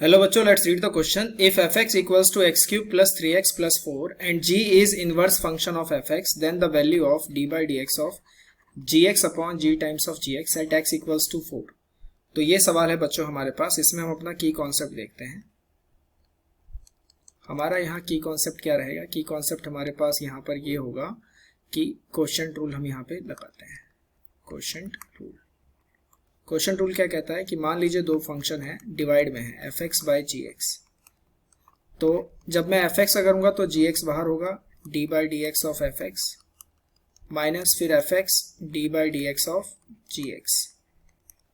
Hello बच्चों, let's read the question. If fx equals to x cube plus 3x plus 4 and g is inverse function of fx, then the value of d by dx of gx upon g times of gx at x equals to 4. तो ये सवाल है बच्चों हमारे पास. इसमें हम अपना की कॉन्सेप्ट देखते हैं. हमारा यहाँ की कॉन्सेप्ट क्या रहेगा? की कॉन्सेप्ट हमारे पास यहाँ पर ये होगा कि क्वोशिएंट रूल हम यहाँ पे लगाते हैं. क्वोशिएंट रूल क्या कहता है कि मान लीजिए दो फंक्शन है, डिवाइड में है, F X by G X. तो जब मैं एफ एक्स करूँगा तो जी एक्स बाहर होगा, d by D x of f x minus फिर f x d by D x of ji x,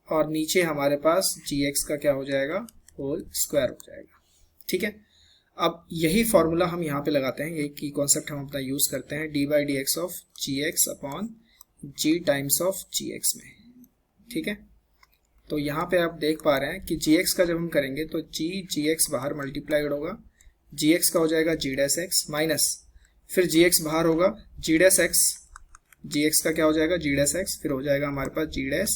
और नीचे हमारे पास जी एक्स का क्या हो जाएगा, होल स्क्वायर हो जाएगा. ठीक है. अब यही फॉर्मूला हम यहाँ पे लगाते हैं, यही की कॉन्सेप्ट हम अपना यूज करते हैं D by D x of ji X upon G times of ji X में. ठीक है. तो यहाँ पे आप देख पा रहे हैं कि gx का जब हम करेंगे तो gx बाहर मल्टीप्लाइड होगा, gx का हो जाएगा g डैश x माइनस फिर gx बाहर होगा, g डैश x, gx का क्या हो जाएगा, g डैश x, फिर हो जाएगा हमारे पास g डैश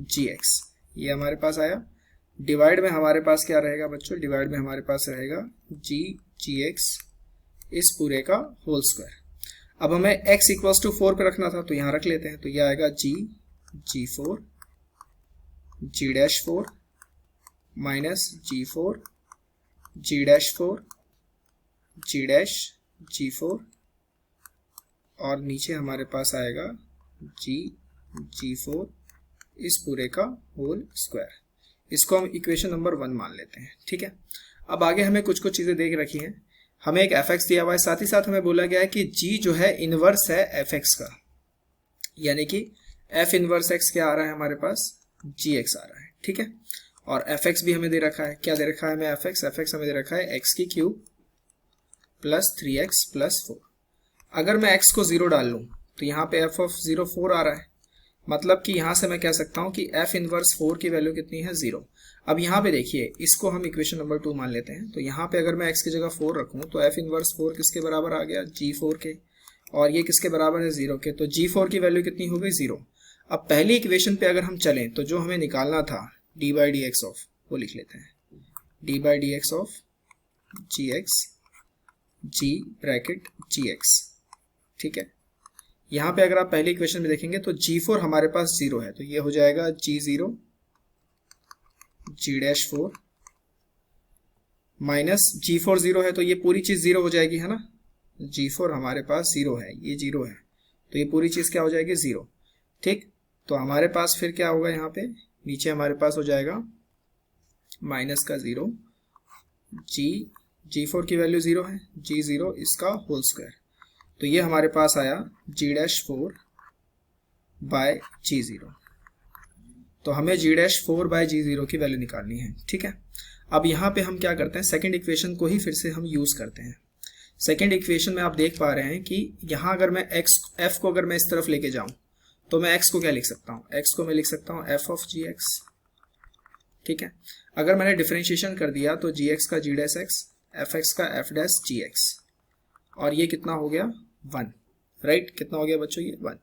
gx. ये हमारे पास आया. डिवाइड में हमारे पास क्या रहेगा बच्चों? डिवाइड में हमारे पास रहेगा gx इस पूरे का होल स्क्वायर. अब हमें x इक्वल्स टू 4 पे रखना था तो यहाँ रख लेते हैं. तो ये आएगा g4 g dash 4 minus g4 g dash 4 g dash g4, और नीचे हमारे पास आएगा g4 इस पूरे का होल स्क्वायर. इसको हम इक्वेशन नंबर 1 मान लेते हैं. ठीक है. अब आगे हमें कुछ चीजें देख रखी हैं. हमें एक एफ एक्स दिया हुआ है, साथ ही साथ हमें बोला गया है कि g जो है इनवर्स है एफ एक्स का, यानी कि f इनवर्स x क्या आ रहा है हमारे पास, gx आ रहा है. ठीक है. और fx भी हमें दे रखा है. क्या दे रखा है हमें fx हमें दे रखा है x की क्यूब प्लस 3x प्लस 4. अगर मैं x को 0 डाल लूं तो यहाँ पे f ऑफ 0 4 आ रहा है, मतलब कि यहाँ से मैं कह सकता हूँ कि f इनवर्स 4 की वैल्यू कितनी है, 0. अब यहाँ पे देखिए, इसको हम इक्वेशन नंबर 2 मान लेते हैं. तो यहाँ पे अगर मैं x की जगह 4 रखूँ तो f इनवर्स 4 किसके बराबर आ गया, g4 के, और ये किसके बराबर है, 0 के. तो g4 की वैल्यू कितनी हो गई, 0. अब पहली इक्वेशन पे अगर हम चलें तो जो हमें निकालना था D by D x of, वो लिख लेते हैं, D by D x of ji X G bracket G X. ठीक है. यहाँ पे अगर आप पहली इक्वेशन में देखेंगे तो g4 हमारे पास 0 है, तो ये हो जाएगा g0 g dash 4 minus g4 0 है तो ये पूरी चीज 0 हो जाएगी, है ना. g4 हमारे पास 0 है, ये 0 है, तो ये पूरी चीज क्या हो जाएगी, 0. ठीक. तो हमारे पास फिर क्या होगा, यहाँ पे नीचे हमारे पास हो जाएगा माइनस का 0, g4 की वैल्यू 0 है, g0 इसका होल स्क्वायर. तो ये हमारे पास आया g डैश 4 बाय g0. तो हमें g डैश 4 बाय g0 की वैल्यू निकालनी है. ठीक है. अब यहाँ पे हम क्या करते हैं, सेकेंड इक्वेशन को ही फिर से हम यूज करते हैं. सेकेंड इक्वेशन में आप देख पा रहे हैं कि यहाँ अगर मैं f को अगर मैं इस तरफ लेके जाऊं तो मैं x को क्या लिख सकता हूँ, x को मैं लिख सकता हूँ f ऑफ gx. ठीक है. अगर मैंने डिफरेंशिएशन कर दिया तो gx का g डैश x, fx का f डैश gx, और ये कितना हो गया, 1. राइट. कितना हो गया बच्चों, ये 1.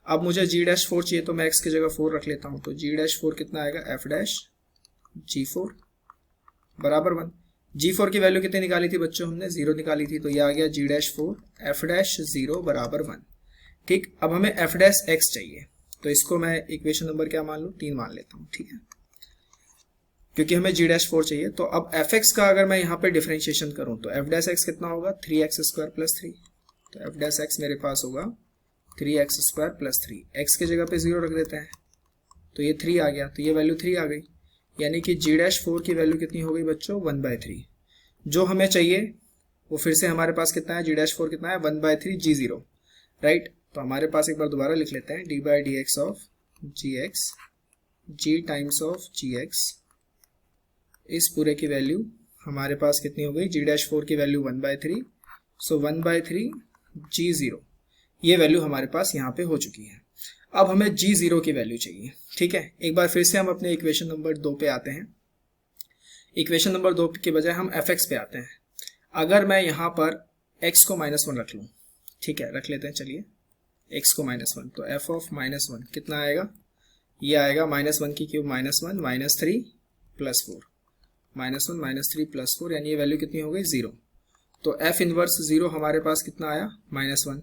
अब मुझे g डैश 4 चाहिए तो मैं x की जगह 4 रख लेता हूँ. तो g डैश 4 कितना आएगा, f डैश g4 बराबर 1. g4 की वैल्यू कितनी निकाली थी बच्चों, हमने 0 निकाली थी, तो ये आ गया g डैश 4 f डैश 0 बराबर 1. ठीक. अब हमें f डैश x चाहिए, तो इसको मैं इक्वेशन नंबर क्या मान लूँ, 3 मान लेता हूँ. ठीक है. क्योंकि हमें g डैश 4 चाहिए. तो अब fx का अगर मैं यहाँ पे डिफरेंशिएशन करूँ तो f डैश x कितना होगा, 3x स्क्वायर प्लस 3. तो f डैश x मेरे पास होगा 3x स्क्वायर प्लस 3. x की जगह पे 0 रख देते हैं तो ये 3 आ गया, तो ये वैल्यू 3 आ गई, यानी कि g डैश 4 की वैल्यू कितनी हो गई बच्चों, 1/3. जो हमें चाहिए वो फिर से हमारे पास कितना है, g डैश 4 कितना है, 1/3 g0. राइट. तो हमारे पास एक बार दोबारा लिख लेते हैं, D by D x of ji X G times of ji X इस पूरे की वैल्यू हमारे पास कितनी हो गई, g डैश 4 की वैल्यू 1/3, सो 1/3 g0, ये वैल्यू हमारे पास यहाँ पे हो चुकी है. अब हमें g0 की वैल्यू चाहिए. ठीक है. एक बार फिर से हम अपने इक्वेशन नंबर 2 पे आते हैं. इक्वेशन नंबर 2 के बजाय हम fx पे आते हैं. अगर मैं यहाँ पर x को -1 रख लूँ, ठीक है, रख लेते हैं, चलिए, x को -1, तो f ऑफ -1 कितना आएगा, ये आएगा -1 की क्यूब -1 -3 +4, -1 -3 +4, यानी ये वैल्यू कितनी हो गई 0। तो f इनवर्स 0 हमारे पास कितना आया -1।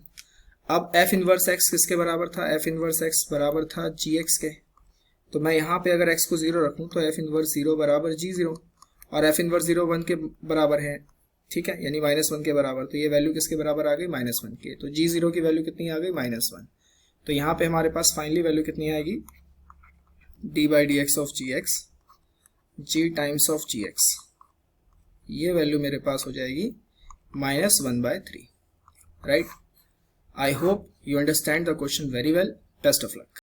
अब f इनवर्स x किसके बराबर था, f इनवर्स x बराबर था gx के। तो मैं यहाँ पे अगर x को 0 रखूँ तो f इनवर्स 0 बराबर g0, और f इनवर्स 0 1 के बराबर है, ठीक है, यानी -1 के बराबर। तो ये वैल्यू किसके बराबर आ गई -1 के। तो g0 की वैल्यू कितनी आ गई -1। तो यहाँ पे हमारे पास फाइनली वैल्यू कितनी आएगी, d/dx of gx g times of gx, ये वैल्यू मेरे पास हो जाएगी -1/3, right. I hope you understand the question very well. Best of luck.